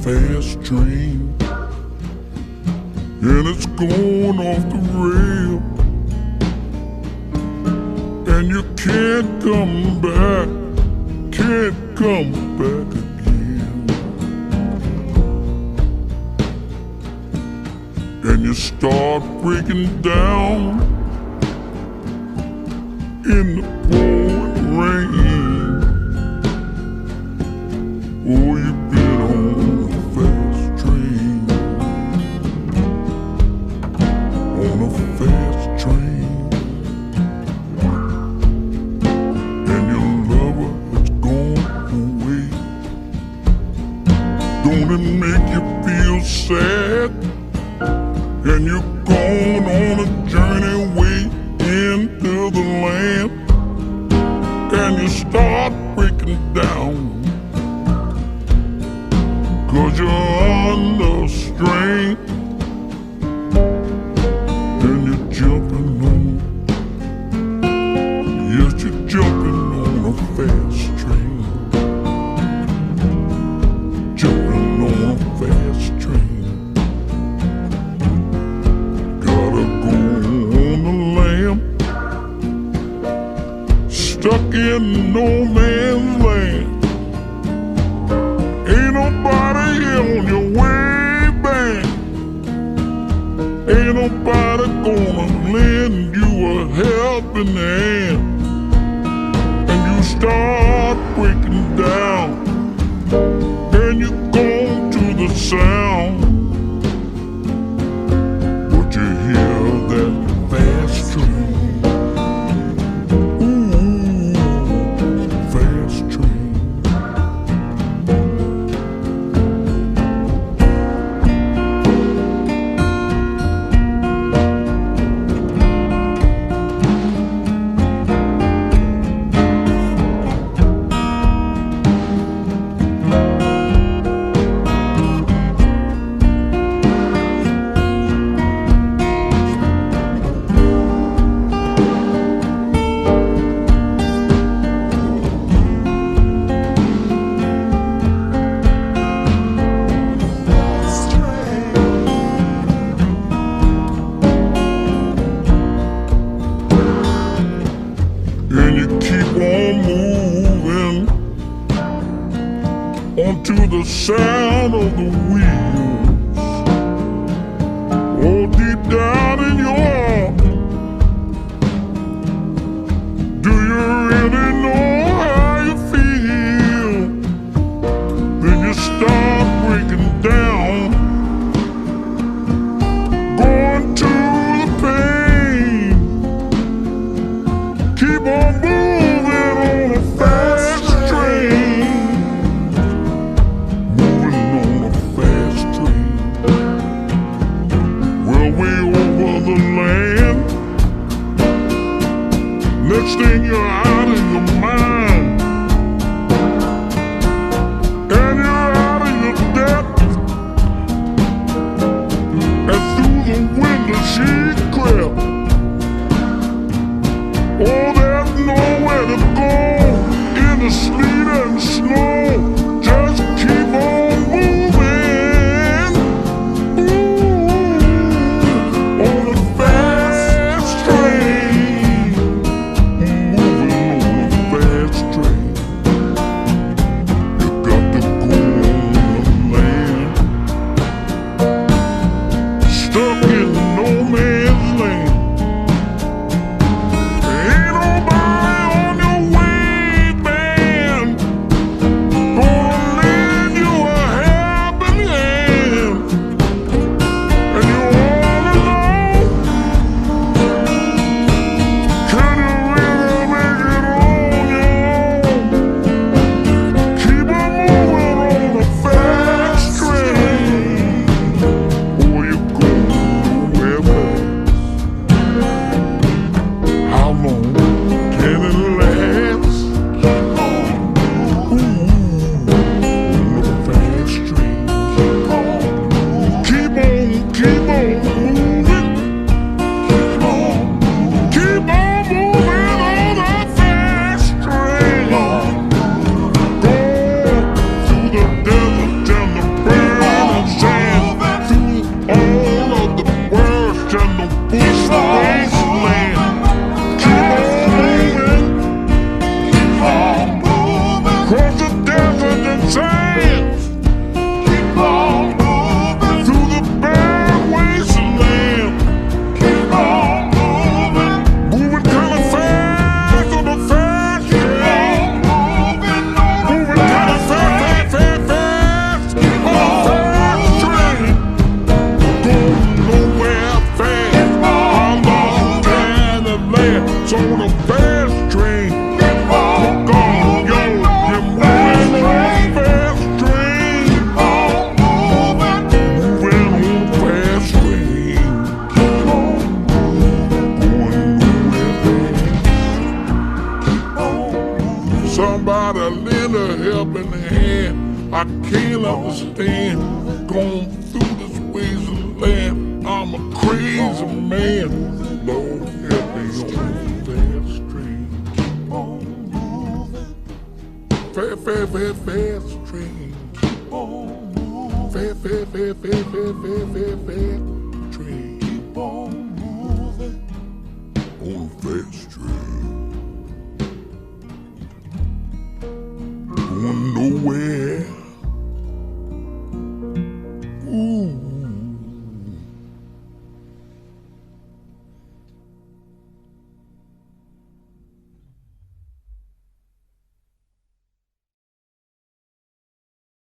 Fast train, and it's going off the rail, and you can't come back, can't come back again. And you start breaking down in the pouring rain. Oh, you've been on a fast train, on a fast train, and your lover has gone away. Don't it make you feel sad? And you're going on a journey way into the land, and you start breaking down, 'cause you're under strain, and you're jumping on, yes, you're jumping on a fast train, jumping on a fast train. Gotta go on the lam, stuck in no man's land. Ain't nobody on your way back. Ain't nobody gonna lend you a helping hand. And you start breaking down, and you go to the sound, but you hear that fast train. Ooh, fast train. And you keep on moving onto the sound of the wheels. Oh, deep down in your heart, do you really know how you feel? Then you start breaking down, going to the pain. Keep on moving on a fast train, moving on a fast train. Well, way over sands. Keep on moving Through the bare wasteland. Keep on moving Moving kinda fast on the fast train. moving Moving kinda fast on the fast train. Going nowhere fast. How long can it last? So the fast train. We're gone, yo. You're moving on the fast train. Moving on the fast train. Going nowhere fast. Somebody lend a helping hand. I can't understand. Going through this wasteland. I'm a crazy man. Lord, help me on the fast train. Fast, fast, fast, fast train. Fast, fast, fast, fast, fast, fast, fast, fast.